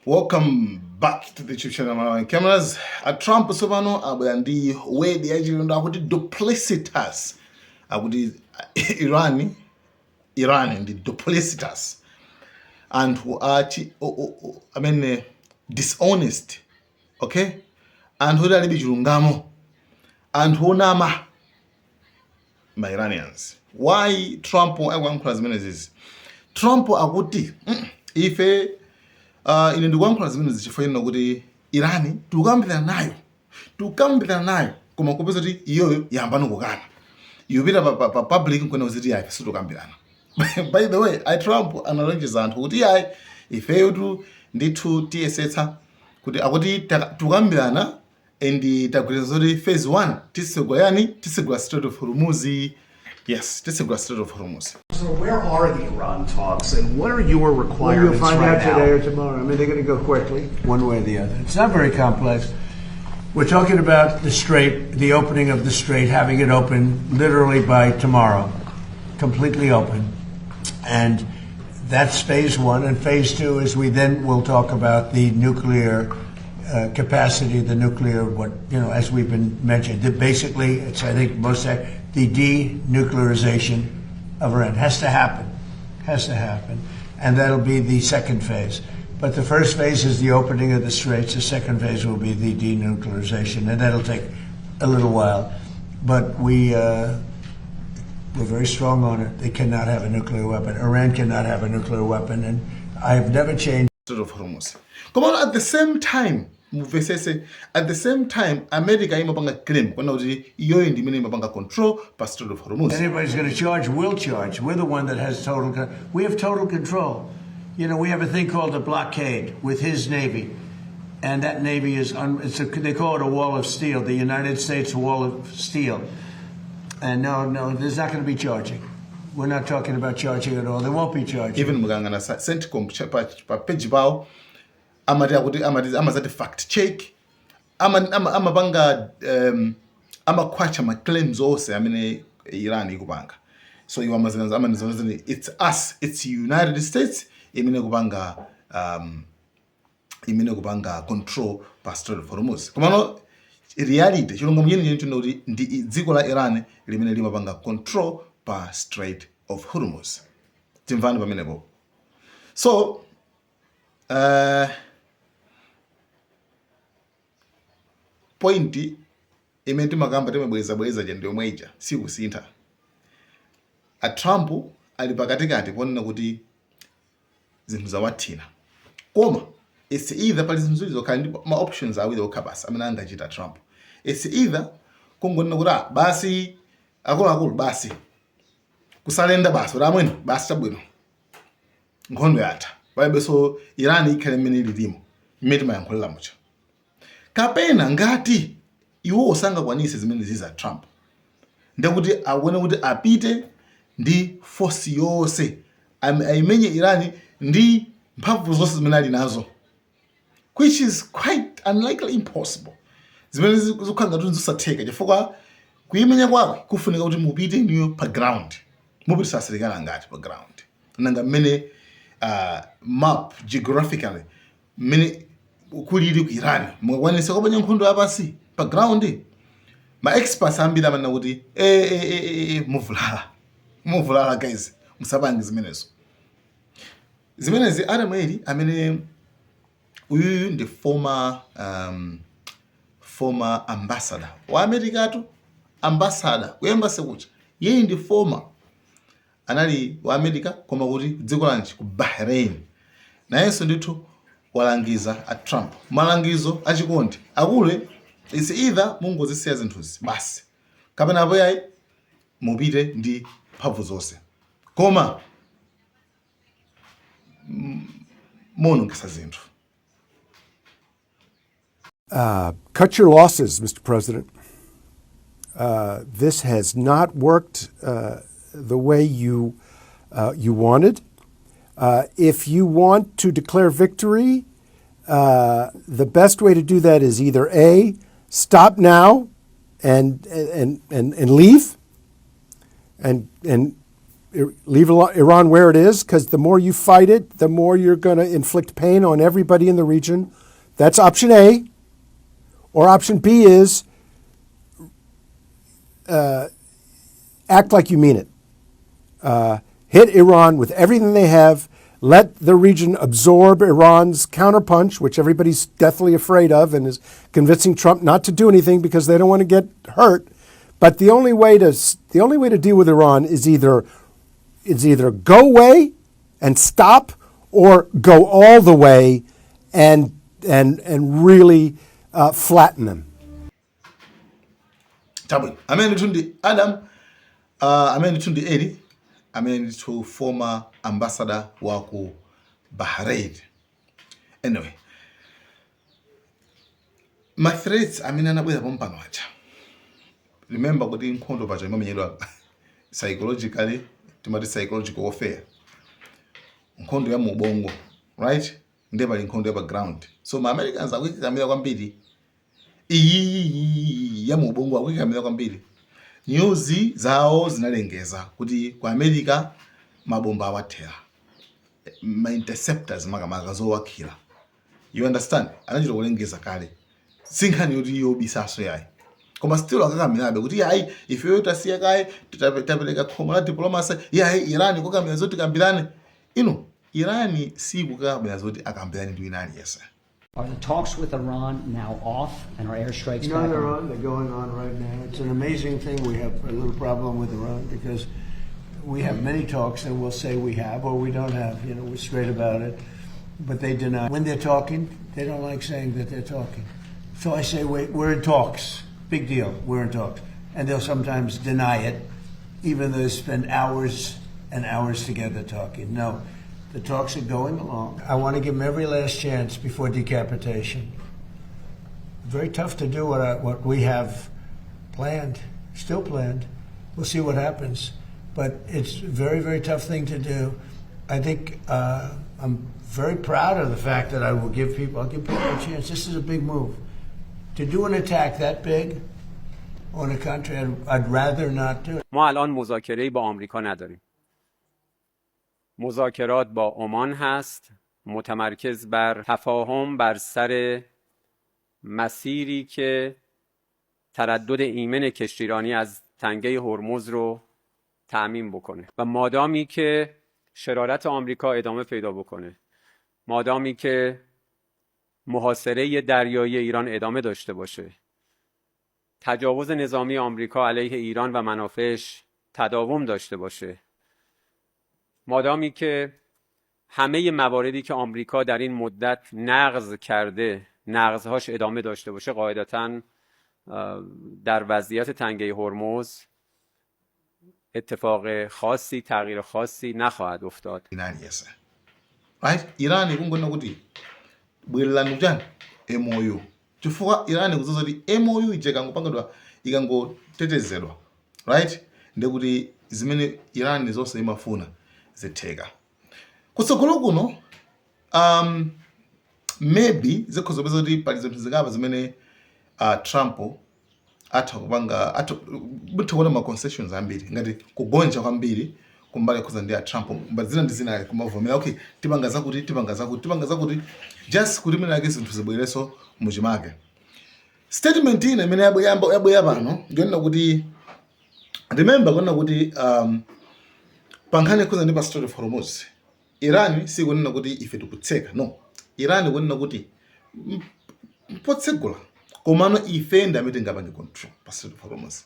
Welcome back to the YouTube channel Malawi Cameras. Trump tsopano abwera ndi word yachilendo akuti duplicitus. Akuti Iran ndi duplicitus. Anthu achi dishonest. Okay? Anthu oti alibe chilungamo. Anthu onama. Ma Iranians. Why Trump akuyankhula zimenezi? Trump akuti ife ine ndikuyankhula zimenezi chifukwa kuti Irani tukambirana nayo koma kupeza kuti iyoyo yambano kukana yopita pa public nkone kuti yayi situkambirana. By the way, Trump analonjeza anthu kuti yayi ifeyo ndithu tiyesetsa kuti akuti tukambirana and tagwirizana zoti phase 1 tisegula Strait of Hormuz. Yes, tisegula Strait of Hormuz. So where are the Iran talks, and what are your requirements Well, you'll find right out now? today or tomorrow. I mean, they're going to go quickly, one way or the other. It's not very complex. We're talking about the strait, the opening of the strait, having it open literally by tomorrow, completely open. And that's phase 1. And phase 2 is we then will talk about the nuclear capacity, the nuclear, as we've been mentioned. Basically, it's, I think, the denuclearization of Iran has to happen, and that'll be the second phase. But the first phase is the opening of the straits. The second phase will be the denuclearization, and that'll take a little while. But we're very strong on it. They cannot have a nuclear weapon. Iran cannot have a nuclear weapon, and I have never changed. Strait of Hormuz. Come on, at the same time, America imapanga claim kwenda kuti iyoyo ndi imene imapanga control pa Strait of Hormuz. Anybody's going to charge, we'll charge. We're the one that has total control. We have total control. We have a thing called a blockade with his Navy. And that Navy is, they call it a wall of steel, the United States wall of steel. And no, there's not going to be charging. We're not talking about charging at all. There won't be charging. Even mukangana CENTCOM pa page pawo amazati fact check amapanga amakhwacha ma claims ose amene Iran ikupanga. So iwo amazana it's us, it's United States imene kupanga control pa Strait of Hormuz. Komano reality chilungamo chenicheni kuti ndi dziko la Iran limene limapanga control pa Strait of Hormuz. Timvani pamenepo. So pointi imene timakamba timabwereza ndi yomwe ija sikusintha. Trump ali pakatikati ponena kuti zinthu zawathina. Koma it's either pali zinthu zokhala ndi ma options awiri okha basi amene angachita Trump. It's either kungonena kuti basi akuluakulu basi kusalenda basi ramwene basi chabwino nkhondo yatha palibenso Iran ikhale mmene ilimo imene timayankhulira mucha. Kapena ngati iwo osangakwanise zimene ziza Trump ndakuti akuone kuti apite ndi force yonse aimenye Iran ndi mphamvu zonse zimene ali nazo, which is quite unlikely, impossible. Zimene zikukhala ngati zosatheka chifukwa kuyimenya kwake kufunika kuti mupite niyo pa ground, mupite asilikali ngati pa ground nanga mmene map geographically mmene kulili ku Iran mukwanisa kupenya nkhondo yapasi pa ground. Ma experts ambiri amanena kuti muvulala guys, musapange zimenezo. Zimenezi atamweri amene uyu ndi former ambassador wa America ambassador ku embassy kucha, yeye ndi former anali wa America koma kuti dziko lanchi ku Bahrain, nayenso ndithu walangiza Trump malangizo achikondi akule is either mungozisiya zinthuzi basi kapena apo yayi mupite ndi mphamvu zonse koma monongesa zinthu. Cut your losses, Mr. President. This has not worked the way you wanted. If you want to declare victory, the best way to do that is either A, stop now and leave and Iran where it is, because the more you fight it, the more you're going to inflict pain on everybody in the region. That's option A. Or option B is act like you mean it. Hit Iran with everything they have. Let the region absorb Iran's counterpunch, which everybody's deathly afraid of and is convincing Trump not to do anything because they don't want to get hurt. But the only way to deal with Iran is either go away and stop, or go all the way and really flatten them. Tabu. Ameni tundi Adam. Ameni tundi Eddie. Ameni to former ambassador wa ku Bahrain. Anyway, my threats amina na bweza pompano acha. Remember kuti nkhondo pacha imamenyedwa psychologically, timati psychological warfare. Nkhondo ya mubongo, right? Ndiye pali nkhondo ya background. So ma Americans akuikamira kwambiri. Iyi ya mubongo akuikamira kwambiri. News zao zinalengeza kuti ku America mabomba awathera. Ma interceptors makamaka zowakhira. You understand? Anachita kulengeza kale. Sinkhani yoti yobisaso yayi. Koma still akakamirabe kuti yayi ife yotasiya kai titapereka khomo la diplomacy yayi Iran kukamira zoti kambirane. Iran si kukamira zoti akambirane ndi wina aliyese. Are the talks with Iran now off and are airstrikes No, back they're on? on. They're going on right now. It's an amazing thing. We have a little problem with Iran because we have many talks and we'll say we have or we don't have. We're straight about it. But they deny. When they're talking, they don't like saying that they're talking. So I say, wait, we're in talks. Big deal. We're in talks. And they'll sometimes deny it, even though they spend hours and hours together talking. No. The talks are going along. I want to give them every last chance before decapitation. Very tough to do what we have planned, still planned. We'll see what happens. But it's a very, very tough thing to do. I think I'm very proud of the fact that I'll give people a chance. This is a big move. To do an attack that big on a country, I'd rather not do it. ما الان مذاکره‌ای با آمریکا نداریم. مذاکرات با عمان هست، متمرکز بر تفاهم بر سر مسیری که تردد ایمن کشتیرانی از تنگه هرمز رو تأمین بکنه و مادامی که شرارت آمریکا ادامه پیدا بکنه، مادامی که محاصره دریایی ایران ادامه داشته باشه، تجاوز نظامی آمریکا علیه ایران و منافعش تداوم داشته باشه، مادامی که همه مواردی که آمریکا در این مدت نقض کرده نقضهاش ادامه داشته باشه، قاعدتاً در وضعیت تنگه هرمز اتفاق خاصی، تغییر خاصی نخواهد افتاد. Right? Iran kungona kuti bwelelani chani MOU. Chifukwa Iran kuzoza kuti MOU ikangopangadwa ikangotetezedwa. Right? Ndekuti zimene Iran zonse imafuna zitheka. Kutsogolo kuno maybe zikhozopeza kuti pali zinthu zikapa zimene Trump atakupanga kuona ma concessions ambiri ngati kugonja kwambiri kumbali kuza ndi Trump mbazina ndi zina kumavomera okay tipanga zakuti just kuti mina yake zinthu zibwereso mujimake statement ine imene yabwera pano ndiona kuti remember kuna kuti pankhani kuza ndi pa Strait of Hormuz Iran si kunena kuti ife tikutseka no Iran kunena kuti mpotsegula komano ife ndamete ngapange control pa Strait of Hormuz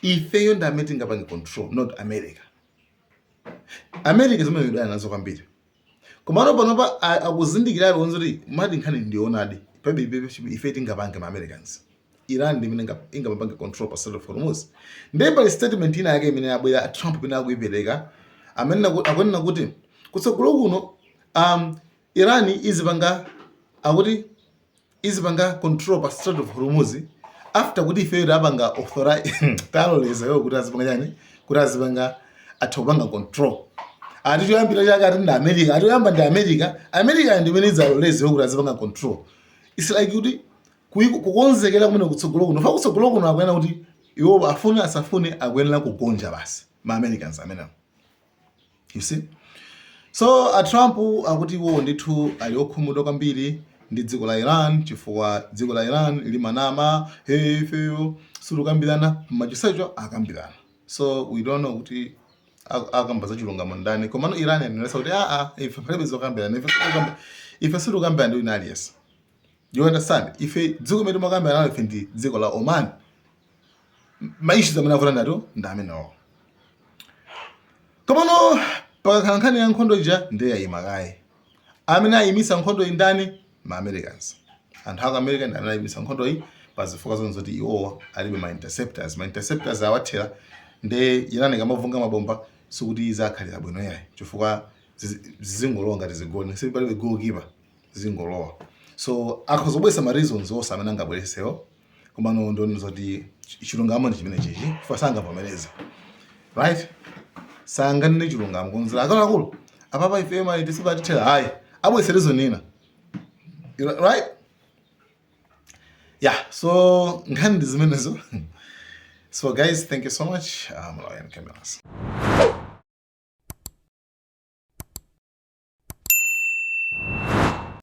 ife yo ndamete ngapange control not America. America zimene ndaya nazo kwambiri komano panopa akuzindikira bonzoti mati nkhani ndionadi pabe ife tingapange ma Americans Iran ndimene ingapange control pa Strait of Hormuz ndipo statement ina yake imene yabwera Trump pina akuipereka amene akunena kuti kutsogolo kuno Iran izipanga control pa Strait of Hormuz after kuti ife yapanga authorize taloleza yo kuti azipanga yani kuti azipanga atopanga control atichoyambira chake ati ndi America atoyamba ndi America ndimene izaloleza yo kuti azipanga control. It's like kuti kukonzekera kumene kutsogolo kuno fa kutsogolo kuno akuyena kuti iwo afune asafune akuyenera kugonja basi ma Americans amene you see. So a Trump akuti iwo ndithu ali okhumudwa kwambiri ndi dziko la Iran chifukwa dziko la Iran limanama ifeyo sitikambirana machisacho akambirana. So we don't know kuti akamba za chilungamo ndani komano Iran yanenesa kuti ife palibe zokambirana ife sitikambirana ndi wina aliyense. You understand? Ife dziko medu makambirana ife ndi dziko la Oman. Maisha zamene avula nato ndi amenewo. Komano pakankhani ya nkhondo ija ndi yayima kaye. Amene ayimisa nkhondo iyi ndani? Ma Americans. Anthu aku America ndi amene ayimisa nkhondo iyi pazifukwa zonse zoti iwowa alibe ma interceptors. Ma interceptors awathera ndi Iran ikamavunga mabomba sikuti izakhalira bwino yayi. Chifukwa zizingolowa ngati zigoli. Sipalibe goalkeeper zingolowa. So akhozobwesa ma reasons onse amene angabweresewo. Komano ndoni zoti chilungamo ndi chimene chichi. Chifukwa sangavomereza. Right? Sangane chilungamo kunzira akulu apapa ife ma tisibadithela hayi abweserezo nina, right? Yeah, so nkhani zimenezo. So guys, thank you so much. I'm Ryan Cameras.